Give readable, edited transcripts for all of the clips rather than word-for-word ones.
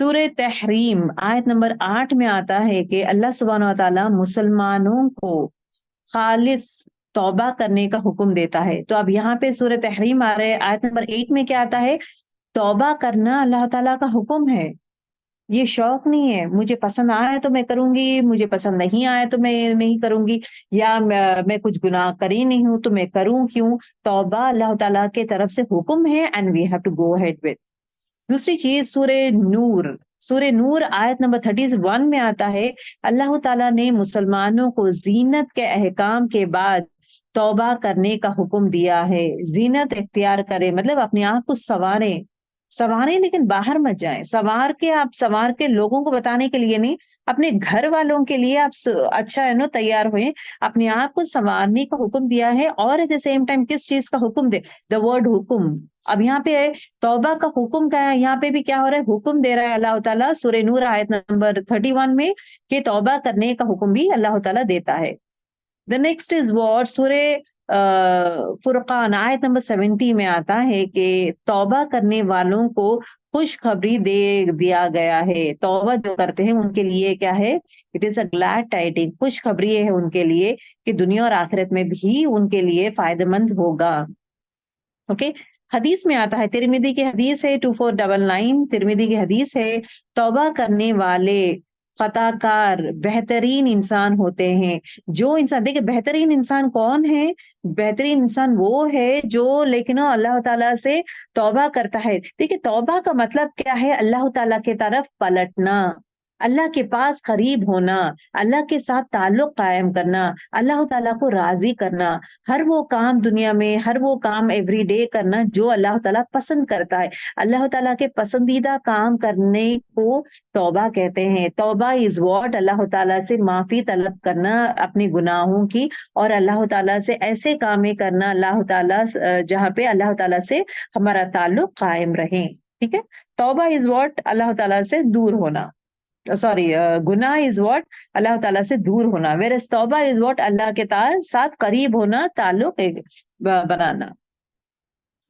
सूरह तहरीम आयत नंबर 8 में आता है कि अल्लाह सुब्हानहू व तआला मुसलमानों को खालिस तौबा करने का हुक्म देता है। तो अब यहाँ पे सूरह तहरीम आ रहे आयत नंबर 8 में क्या आता है? तौबा करना अल्लाह ताला का हुक्म है। ये शौक नहीं है, मुझे पसंद आया तो मैं करूंगी, मुझे पसंद नहीं आया तो मैं नहीं करूंगी, या मैं कुछ गुनाह करी नहीं हूं तो मैं करूं क्यों। तौबा अल्लाह ताला के तरफ से हुक्म है and we have to go ahead with. दूसरी चीज सूरह नूर आयत नंबर 31 में आता है, अल्लाह ताला ने मुसलमानों को जीनत के अहकाम के बाद तौबा करने का हुक्म दिया है। जीनत इख्तियार करें मतलब अपने आप को संवारें, संवारें लेकिन बाहर मत जाएं। आप संवार के लोगों को बताने के लिए नहीं, अपने घर वालों के लिए आप अच्छा है ना तैयार हुए। अपने आप को संवारने का हुक्म दिया है और एट द सेम टाइम किस चीज का हुक्म दे? द वर्ड हुक्म। अब यहाँ पे तौबा का हुक्म क्या है? यहाँ पे भी क्या हो रहा है? हुक्म दे रहा है अल्लाह ताला सूरह नूर आयत नंबर 31 में कि तौबा करने का हुक्म भी अल्लाह ताला देता है। द नेक्स्ट इज वॉट सूरह फुरकान आयत नंबर 70 में आता है कि तौबा करने वालों को खुशखबरी दे दिया गया है। तौबा जो करते हैं उनके लिए क्या है? It is a glad tidying, खुशखबरी है उनके लिए कि दुनिया और आखिरत में भी उनके लिए फायदेमंद होगा। ओके। हदीस में आता है, तिरमिदी की हदीस है 2499, तिरमिदी की हदीस है, तौबा करने वाले खताकार बेहतरीन इंसान होते हैं। जो इंसान, देखिए बेहतरीन इंसान कौन है? बेहतरीन इंसान वो है जो लेकिन अल्लाह ताला से तौबा करता है। देखिए तौबा का मतलब क्या है? अल्लाह ताला के तरफ पलटना, अल्लाह के पास करीब होना, अल्लाह के साथ ताल्लुक कायम करना, अल्लाह ताला को राजी करना, हर वो काम दुनिया में, हर वो काम एवरी डे करना जो अल्लाह ताला पसंद करता है। अल्लाह ताला के पसंदीदा काम करने को तौबा कहते हैं। तौबा इज व्हाट? अल्लाह ताला से माफी तलब करना अपने गुनाहों की, और अल्लाह ताला से ऐसे कामें करना अल्लाह ताला जहाँ पे अल्लाह ताला से हमारा ताल्लुक कायम रहे। ठीक है। तौबा इज व्हाट? अल्लाह ताला से दूर होना, सॉरी, गुनाह इज व्हाट? अल्लाह ताला से दूर होना। वेर एज तौबा इज व्हाट? अल्लाह के साथ करीब होना, ताल्लुक बनाना।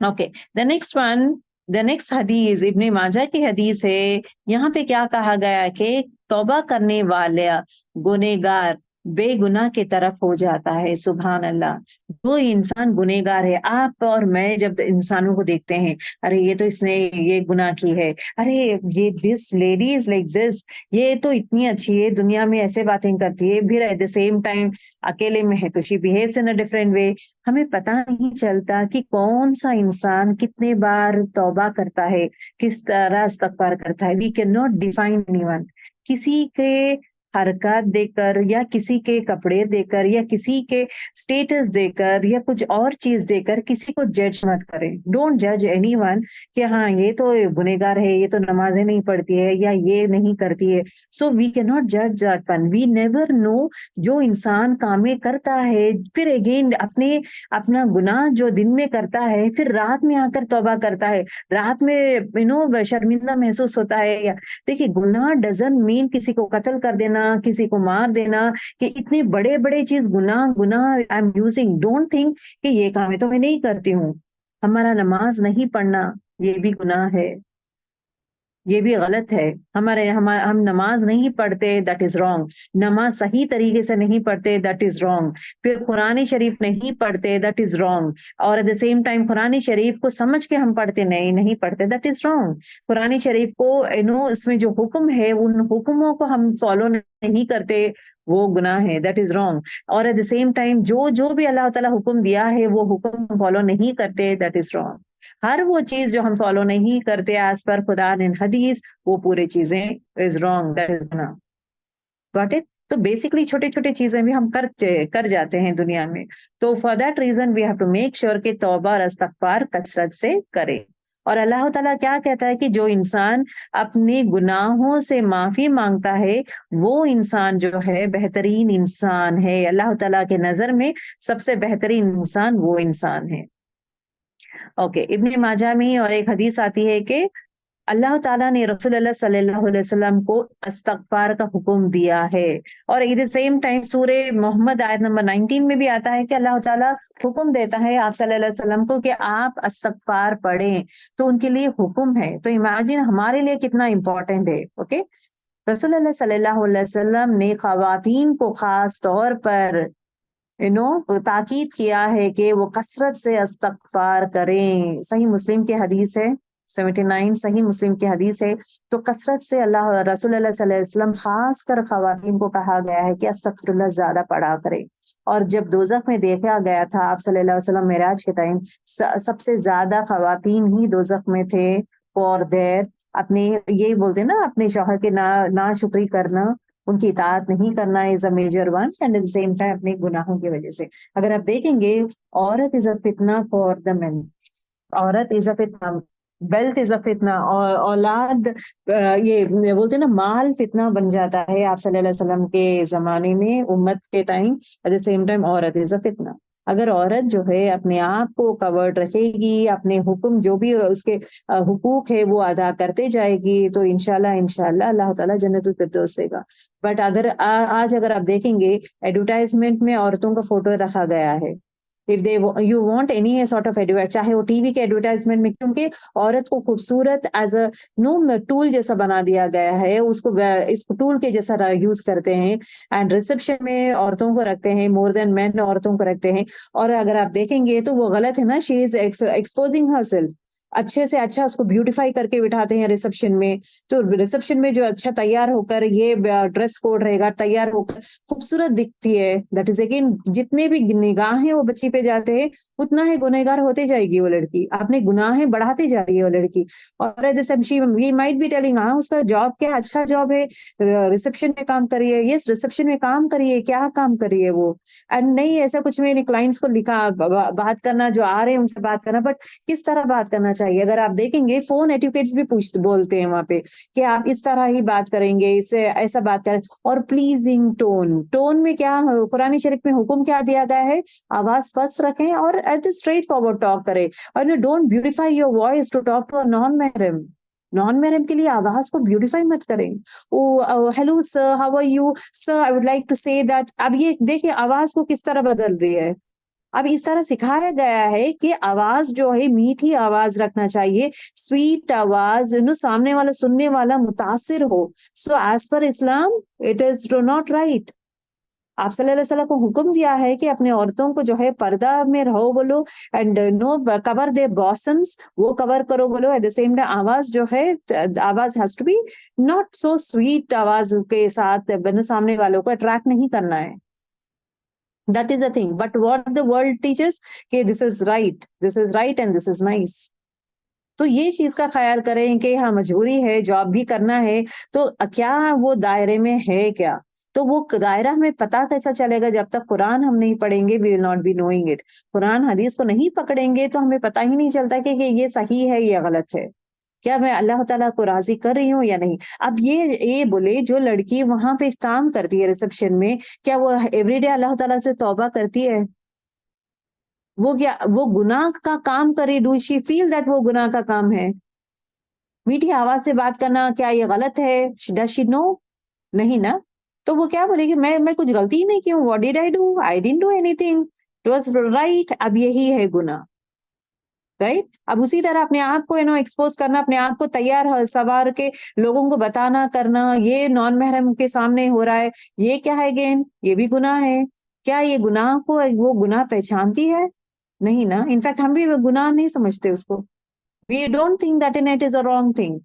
Okay. The next one, the next हदीस इब्ने माजा की हदीस है। यहाँ पे क्या कहा गया कि तौबा करने वाला गुनेगार बेगुनाह की तरफ हो जाता है। सुभान अल्लाह। जो इंसान गुनेगार है, आप और मैं जब इंसानों को देखते हैं, अरे ये तो इसने ये गुनाह की है, अरे ये this lady is like this, ये तो इतनी अच्छी है, दुनिया में ऐसे बातें करती है, फिर एट द सेम टाइम अकेले में है तो she behaves in a different way. हमें पता नहीं चलता कि कौन सा इंसान कितने बार तौबा करता है, किस तरह इस्तगफार करता है। We can not define anyone. किसी के हरकत देकर या किसी के कपड़े देकर या किसी के स्टेटस देकर या कुछ और चीज देकर किसी को जज मत करें। डोंट जज एनीवन कि हाँ ये तो गुनहगार है, ये तो नमाजें नहीं पढ़ती है या ये नहीं करती है। सो वी कैन नॉट जज that one. We never know. जो इंसान कामें करता है फिर अगेन अपना गुनाह जो दिन में करता है फिर रात में आकर तौबा करता है, रात में शर्मिंदा महसूस होता है, या देखिए गुनाह डजंट मीन किसी को कत्ल कर देना, किसी को मार देना, कि इतने बड़े बड़े चीज गुनाह गुनाह I am using. Don't think कि ये काम है तो मैं नहीं करती हूँ। हमारा नमाज नहीं पढ़ना ये भी गुनाह है, ये भी गलत है। हम नमाज नहीं पढ़ते, दैट इज रॉन्ग। नमाज सही तरीके से नहीं पढ़ते, दैट इज रॉन्ग। फिर कुरान शरीफ नहीं पढ़ते, दैट इज रॉन्ग। और at the same time Quran शरीफ को समझ के हम पढ़ते नहीं पढ़ते, दैट इज रॉन्ग। कुरान शरीफ को इसमें जो हुक्म है उन हुक्मों को हम फॉलो नहीं करते, वो गुनाह है, दैट इज रॉन्ग। और एट द सेम टाइम जो जो भी अल्लाह ताला हुक्म दिया है वो हुक्म फॉलो नहीं करते, दैट इज रॉन्ग। हर वो चीज जो हम फॉलो नहीं करते एज पर खुदा एंड हदीस, वो पूरी चीजें इज रॉन्ग, दैट इज गुनाह। Got it? तो बेसिकली छोटे छोटे चीजें भी हम कर जाते हैं दुनिया में। तो for that reason we have to make sure कि तौबा और इस्तगफार कसरत से करें। और अल्लाह ताला क्या कहता है कि जो इंसान अपने गुनाहों से माफी मांगता है वो इंसान जो है बेहतरीन इंसान है। अल्लाह ताला के नजर में सबसे बेहतरीन इंसान वो इंसान है। ओके। इब्ने माजा में और एक हदीस आती है कि अल्लाह ताला ने रसूलुल्लाह सल्लल्लाहु अलैहि वसल्लम को इस्तगफार का हुक्म दिया है। और एट द सेम टाइम सूरे मोहम्मद आयत नंबर 19 में भी आता है कि अल्लाह ताला हुक्म देता है आप सल्लल्लाहु अलैहि वसल्लम को कि आप इस्तगफार पढ़ें, तो उनके लिए हुक्म है। तो इमेजिन हमारे लिए कितना इंपॉर्टेंट है। ओके, रसूलुल्लाह सल्लल्लाहु अलैहि वसल्लम ने खवातीन को खास तौर पर ताकीद किया है कि वो कसरत से इस्तगफार करें। सही मुस्लिम की हदीस है 79, सही मुस्लिम की हदीस है। तो कसरत से अल्लाह रसूलुल्लाह सल्लल्लाहु अलैहि वसल्लम खास कर खवातीन को कहा गया है कि अस्तगफिरुल्लाह ज्यादा पढ़ा करें। और जब दोजख में देखा गया था आप सल्लल्लाहु अलैहि वसल्लम मेराज के टाइम, सबसे ज्यादा खवातीन ही दोजख में थे फॉर देयर अपने, यही बोलते हैं ना, अपने शौहर के ना शुक्री करना, उनकी इताअत नहीं करना is a major one, and at the same time अपने गुनाहों की वजह से। अगर आप देखेंगे, औरत इज अ फितना फॉर द मेन, औरत इज अ फितना, वेल्थ इज अ फितना, और औलाद ये बोलते हैं ना, माल फितना बन जाता है आप सल्लल्लाहु अलैहि वसल्लम के जमाने में, उम्मत के time. Eight the same time औरत इज अ फितना। अगर औरत जो है अपने आप को कवर्ड रखेगी, अपने हुक्म जो भी उसके हुकूक है वो अदा करते जाएगी, तो इंशाल्लाह इंशाल्लाह अल्लाह ताला जन्नतुल फिरदौस देगा। बट अगर आज अगर आप देखेंगे, एडवर्टाइजमेंट में औरतों का फोटो रखा गया है। If they you want any sort of advertise, चाहे वो टीवी के एडवर्टाइजमेंट में, क्योंकि औरत को खूबसूरत एज अ नो टूल जैसा बना दिया गया है, उसको इसको टूल के जैसा यूज करते हैं। एंड रिसेप्शन में औरतों को रखते हैं, मोर देन मैन औरतों को रखते हैं। और अगर आप देखेंगे तो वो गलत है ना, she is exposing her self. अच्छे से अच्छा उसको ब्यूटीफाई करके बिठाते हैं रिसेप्शन में। तो रिसेप्शन में जो अच्छा तैयार होकर, ये ड्रेस कोड रहेगा, तैयार होकर खूबसूरत दिखती है, दैट इज अगेन, जितने भी निगाहें वो बच्ची पे जाते हैं उतना ही गुनहगार होते जाएगी वो लड़की, अपने गुनाहें बढ़ाती जा रही है वो लड़की। और वी माइट बी टेलिंग, हाँ उसका जॉब क्या अच्छा जॉब है, रिसेप्शन में काम करिए, यस रिसेप्शन में काम करिए, क्या काम करिए वो। एंड नहीं, ऐसा कुछ मैंने क्लाइंट्स को लिखा, बात करना जो आ रहे हैं उनसे बात करना, बट किस तरह बात करना चाहिए। अगर आप देखेंगे फोन एटिकेट्स भी बोलते हैं वहां पे कि आप इस तरह ही बात करेंगे, इससे ऐसा बात करें। और प्लीजिंग टोन, टोन में क्या कुरान शरीफ में हुक्म क्या दिया गया है, आवाज पस्त रखें और एट स्ट्रेट फॉरवर्ड टॉक करें। और don't beautify your voice to talk to a non महरम। नॉन महरम के लिए आवाज को ब्यूटिफाई मत करें। Oh hello sir, how are you sir, I would like to say that. अब ये देखिए आवाज को किस तरह बदल रही है। अब इस तरह सिखाया गया है कि आवाज जो है मीठी आवाज रखना चाहिए, स्वीट आवाज, सामने वाला सुनने वाला मुतासिर हो। So as per Islam it is not right. आप सल्लल्लाहु अलैहि वसल्लम को हुक्म दिया है कि अपने औरतों को जो है पर्दा में रहो बोलो, एंड नो कवर दे बॉसम्स, वो कवर करो बोलो। एट द सेम टाइम आवाज जो है, आवाज has to be not so sweet, आवाज के साथ सामने वालों को अट्रैक्ट नहीं करना है। That is the thing. But what the world teaches, कि this is right, this is right and this is nice. तो ये चीज का ख्याल करें कि हाँ मजबूरी है, जॉब भी करना है, तो क्या वो दायरे में है क्या। तो वो दायरा हमें पता कैसा चलेगा, जब तक कुरान हम नहीं पढ़ेंगे, we will not be knowing it. कुरान हदीस को नहीं पकड़ेंगे तो हमें पता ही नहीं चलता कि ये सही है या गलत है, क्या मैं अल्लाह ताला को राजी कर रही हूँ या नहीं। अब ये बोले, जो लड़की वहां पे काम करती है रिसेप्शन में, क्या वो एवरीडे अल्लाह ताला से तौबा करती है? वो क्या वो गुनाह का काम करे? डू शी फील दैट वो गुनाह का काम है? मीठी आवाज से बात करना क्या ये गलत है? Does she know? नहीं ना। तो वो क्या बोलेगी, मैं कुछ गलती ही नहीं की हूँ, what did I do, I didn't do anything, it was right. अब यही है गुनाह, राइट। अब उसी तरह अपने आप को एक्सपोज करना, अपने आप को तैयार सवार के लोगों को बताना करना, ये नॉन महरम के सामने हो रहा है, ये क्या है गेन, ये भी गुनाह है। क्या ये गुनाह को वो गुनाह पहचानती है? नहीं ना। इनफैक्ट हम भी वो गुनाह नहीं समझते उसको। We don't think that in it is a wrong thing.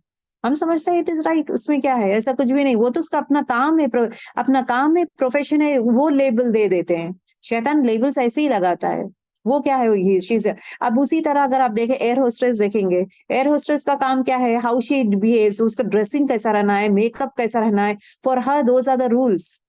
हम समझते हैं इट इज राइट, उसमें क्या है, ऐसा कुछ भी नहीं। वो तो उसका अपना काम है, अपना काम है, प्रोफेशन है, वो लेबल दे देते हैं। शैतान लेबल्स ऐसे ही लगाता है। वो क्या है, ये चीज है। अब उसी तरह अगर आप देखें, एयर होस्टेस देखेंगे, एयर होस्टेस का काम क्या है, हाउ शी बिहेव्स, उसका ड्रेसिंग कैसा रहना है, मेकअप कैसा रहना है। For her those are the rules.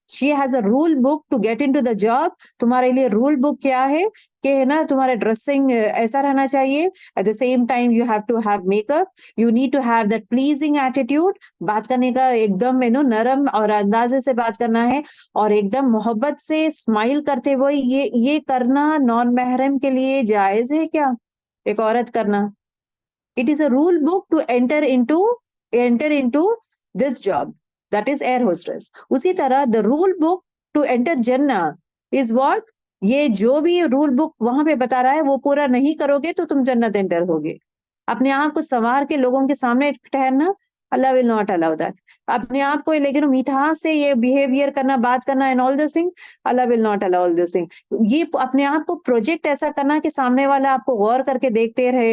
She has a rule book to get in to the job. तुम्हारे लिए रूल बुक क्या है कि है ना, तुम्हारे ड्रेसिंग ऐसा रहना चाहिए। At the same time you have to have makeup, you need to have that pleasing attitude, बात करने का एकदम नरम और अंदाजे से बात करना है, और एकदम मोहब्बत से स्माइल करते हुए ये करना नॉन महरम के लिए जायज है क्या, एक औरत करना? It is a rule book to enter into this job, that is air hostess. उसी तरह the rule book to enter Jannah is what? ये जो भी रूल बुक वहां पे बता रहा है वो पूरा नहीं करोगे तो तुम जन्नत एंटर होगे। अपने आप को संवार के लोगों के सामने ठहरना, अल्लाह विल नॉट अलाउ दैट। अपने आप को लेकिन मिठास से ये बिहेवियर करना, बात करना and all this thing, Allah will not allow all this thing. ये अपने आप को प्रोजेक्ट ऐसा करना कि सामने वाला आपको गौर करके देखते रहे,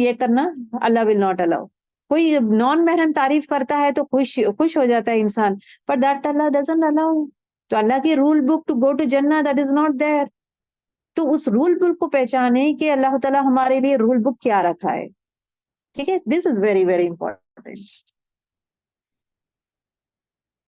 ये करना, अल्लाह विल नॉट अलाउ। कोई नॉन महरम तारीफ करता है तो खुश खुश हो जाता है इंसान, पर दैट अल्लाह डजंट अलाउ। तो अल्लाह की rule book to go to जन्नत, दैट इज नॉट देयर। तो उस रूल बुक को पहचाने कि अल्लाह ताला हमारे लिए रूल बुक क्या रखा है। ठीक है, this is very very important.